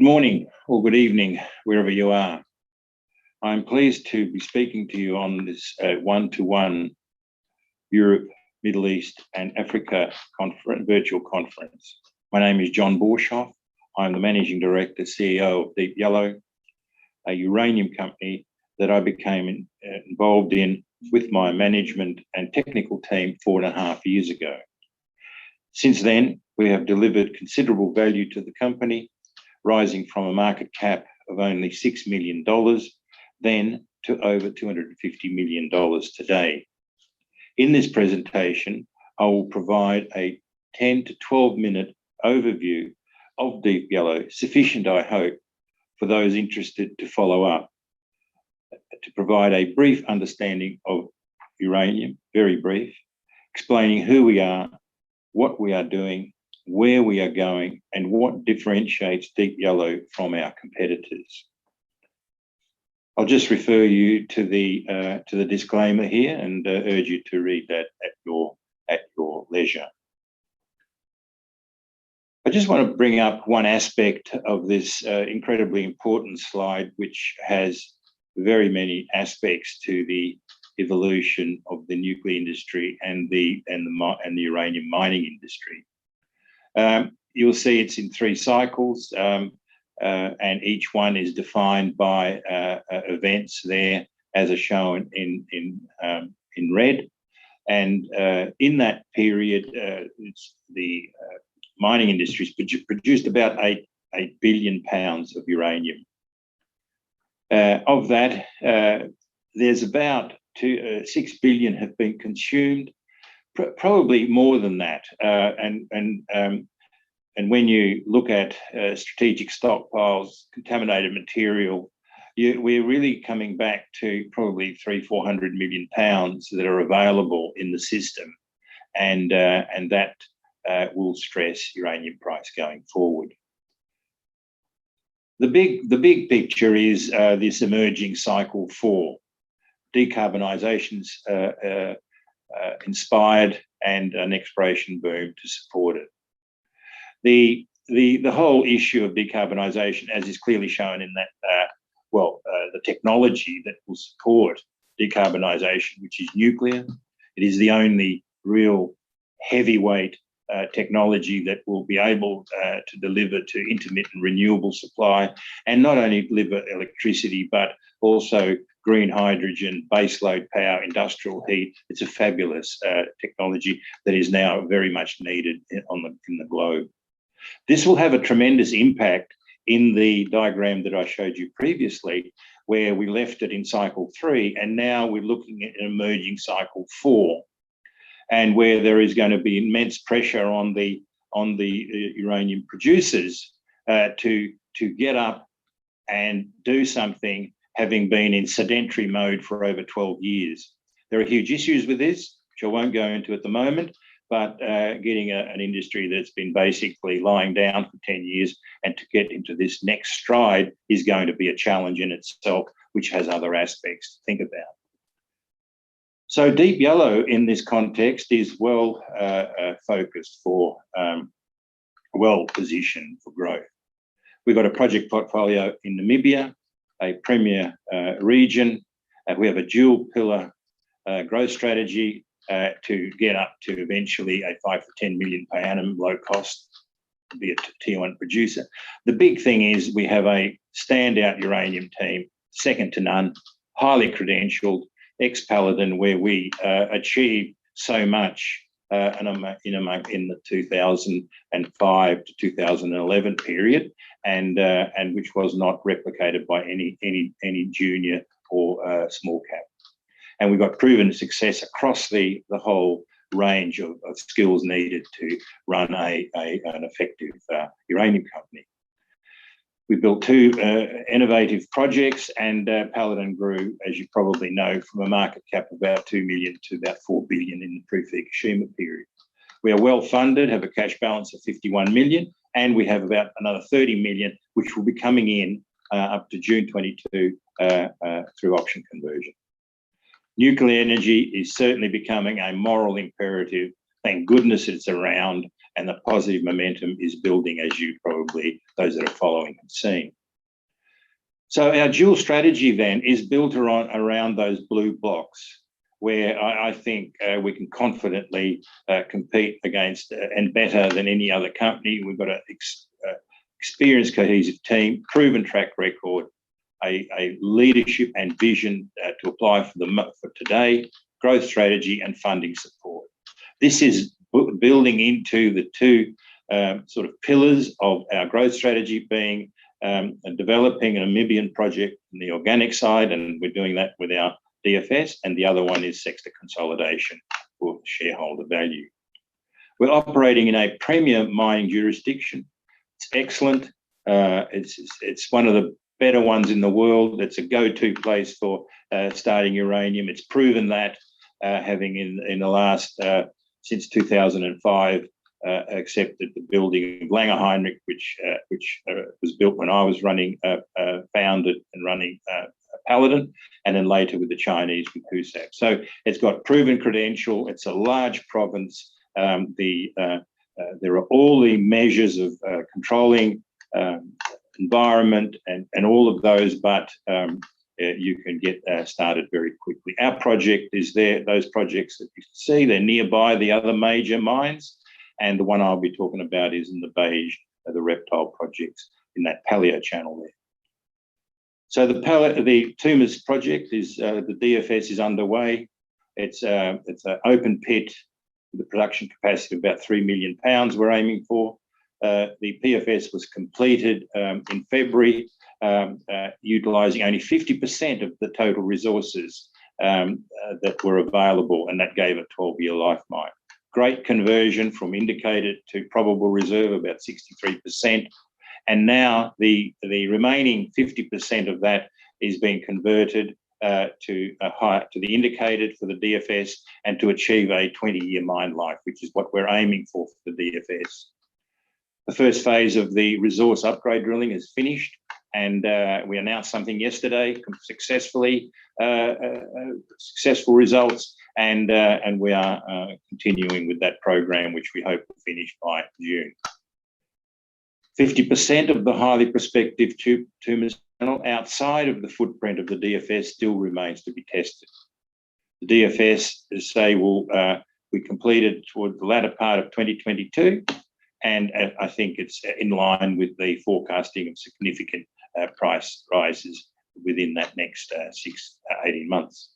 morning or good evening, wherever you are. I'm pleased to be speaking to you on this one-to-one Europe, Middle East and Africa virtual conference. My name is John Borshoff. I'm the Managing Director, CEO of DYLLF, a uranium company that I became involved in with my management and technical team 4.5 years ago. Since then, we have delivered considerable value to the company, rising from a market cap of only $6 million then to over $250 million today. In this presentation, I will provide a 10 to 12 minute overview of DYLLF, sufficient, I hope, for those interested to follow up, to provide a brief understanding of uranium, very brief, explaining who we are, what we are doing, where we are going, and what differentiates DYLLF from our competitors. I'll just refer you to the disclaimer here and urge you to read that at your leisure. I just want to bring up one aspect of this incredibly important slide, which has very many aspects to the evolution of the nuclear industry and the uranium mining industry. You'll see it's in 3 cycles, and each one is defined by events there, as are shown in red. And in that period, it's the mining industries produced about 8 billion pounds of uranium. Of that, there's about 6 billion have been consumed, probably more than that. And when you look at strategic stockpiles, contaminated material, we're really coming back to probably 300-400 million pounds that are available in the system, and that will stress uranium price going forward. The big picture is this emerging cycle 4, Decarbonisation-Inspired and an exploration boom to support it. The whole issue of decarbonisation, as is clearly shown in that, the technology that will support decarbonisation, which is nuclear. It is the only real heavyweight technology that will be able to deliver to intermittent renewable supply, and not only deliver electricity, but also green hydrogen, baseload power, industrial heat. It's a fabulous technology that is now very much needed in the globe. This will have a tremendous impact in the diagram that I showed you previously, where we left it in cycle 3, and now we're looking at an emerging cycle 4, and where there is going to be immense pressure on the uranium producers to get up and do something, having been in sedentary mode for over 12 years. There are huge issues with this, which I won't go into at the moment, but getting an industry that's been basically lying down for 10 years and to get into this next stride is going to be a challenge in itself, which has other aspects to think about. So DYLLF in this context is well focused for, well positioned for growth. We've got a project portfolio in Namibia, a premier region. We have a dual pillar growth strategy to get up to eventually a 5 to 10 million per annum low cost, be a tier 1 producer. The big thing is we have a standout uranium team, second to none, highly credentialed, ex-Paladin, where we achieved so much in the 2005 to 2011 period, and which was not replicated by any junior or small cap. And we've got proven success across the whole range of skills needed to run an effective uranium company. We built 2 innovative projects, and Paladin grew, as you probably know, from a market cap of about 2 million to about 4 billion in the pre-Fukushima period. We are well funded, have a cash balance of 51 million, and we have about another 30 million, which will be coming in up to June 22 through option conversion. Nuclear energy is certainly becoming a moral imperative. Thank goodness it's around, and the positive momentum is building, as you probably, those that are following, have seen. So our dual strategy then is built around those blue blocks, where I think we can confidently compete against and better than any other company. We've got an experienced, cohesive team, proven track record, a leadership and vision to apply for today, growth strategy and funding support. This is building into the two sort of pillars of our growth strategy, being developing a Namibian project on the organic side, and we're doing that with our DFS, and the other one is sector consolidation for shareholder value. We're operating in a premier mining jurisdiction. It's excellent. It's one of the better ones in the world. It's a go-to place for starting uranium. It's proven that, having in the last, since 2005, accepted the building of Langer Heinrich, which was built when I was running, founded and running Paladin, and then later with the Chinese with Husab. So it's got proven credential. It's a large province. There are all the measures of controlling environment and all of those, but you can get started very quickly. Our project is there. Those projects that you can see, they're nearby the other major mines. And the one I'll be talking about is in the beige, the reptile projects in that paleo channel there. So the Tumas project is, the DFS is underway. It's an open pit with a production capacity of about 3 million pounds we're aiming for. The PFS was completed in February, utilising only 50% of the total resources that were available, and that gave a 12-year life mine. Great conversion from indicated to probable reserve, about 63%. And now the remaining 50% of that is being converted to the indicated for the DFS, and to achieve a 20-year mine life, which is what we're aiming for the DFS. The first phase of the resource upgrade drilling is finished, and we announced something yesterday, successful results, and we are continuing with that program, which we hope will finish by June. 50% of the highly prospective Tumas channel outside of the footprint of the DFS still remains to be tested. The DFS, as say, will be completed toward the latter part of 2022, and I think it's in line with the forecasting of significant price rises within that next 18 months.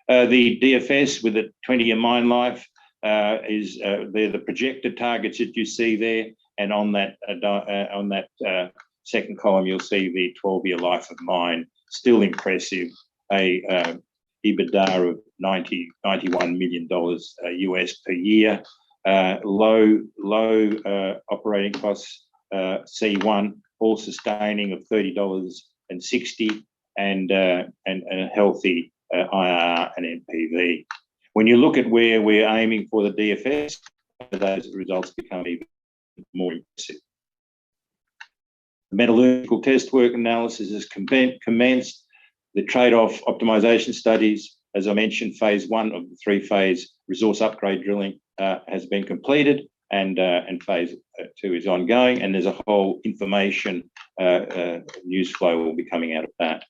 The DFS with a 20-year mine life is they're the projected targets that you see there, and on that second column you'll see the 12-year life of mine, still impressive. A EBITDA of $91 million US per year, low operating costs, C1, all sustaining of $30.60, and a healthy IRR and NPV. When you look at where we're aiming for the DFS, those results become even more impressive. The metallurgical test work analysis has commenced. The trade-off optimization studies, as I mentioned, phase 1 of the 3-phase resource upgrade drilling has been completed, and phase 2 is ongoing, and there's a whole information news flow will be coming out of that.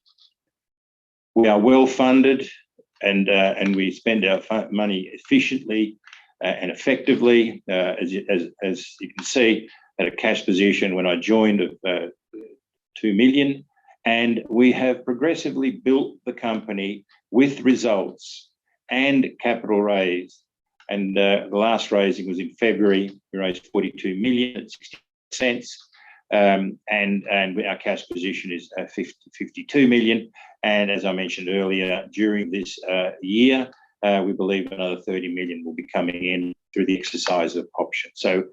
We are well funded, and we spend our money efficiently and effectively. As you can see, at a cash position when I joined of 2 million, and we have progressively built the company with results and capital raise. And the last raising was in February. We raised 42 million at 60 cents, and our cash position is 52 million. And as I mentioned earlier, during this year, we believe another 30 million will be coming in through the exercise of options. So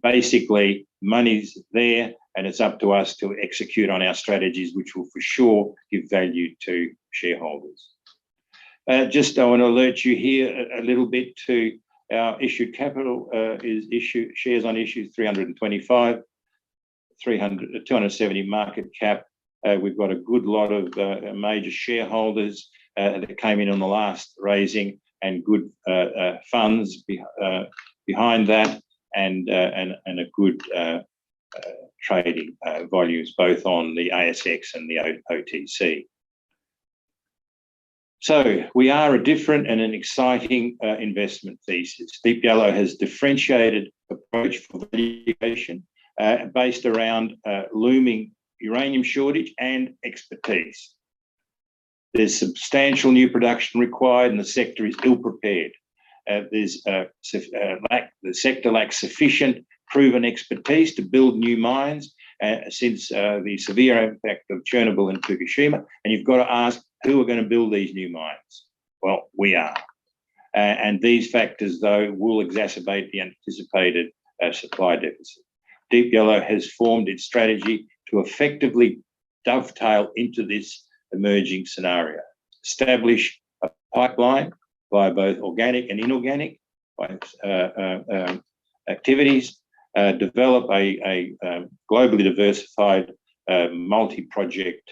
basically, money's there, and it's up to us to execute on our strategies, which will for sure give value to shareholders. Just I want to alert you here a little bit to our issued capital shares on issue 325, 270 market cap. We've got a good lot of major shareholders that came in on the last raising, and good funds behind that. and a good trading volumes, both on the ASX and the OTC. So we are a different and an exciting investment thesis. Deep Yellow has differentiated approach for value creation based around looming uranium shortage and expertise. There's substantial new production required, and the sector is ill-prepared. The sector lacks sufficient proven expertise to build new mines since the severe impact of Chernobyl and Fukushima. And you've got to ask, who are going to build these new mines? Well, we are. And these factors, though, will exacerbate the anticipated supply deficit. Deep Yellow has formed its strategy to effectively dovetail into this emerging scenario, establish a pipeline via both organic and inorganic activities, develop a globally diversified multi-project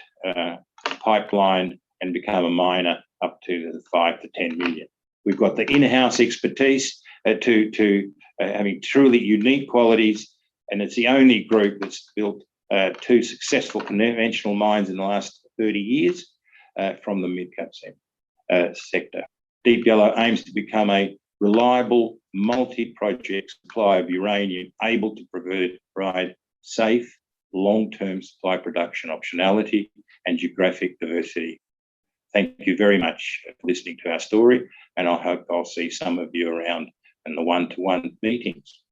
pipeline, and become a miner up to the 5 to 10 million. We've got the in-house expertise to having truly unique qualities, and it's the only group that's built 2 successful conventional mines in the last 30 years from the mid-cap sector. Deep Yellow aims to become a reliable multi-project supply of uranium able to provide safe, long-term supply production optionality and geographic diversity. Thank you very much for listening to our story, and I hope I'll see some of you around in the one-to-one meetings.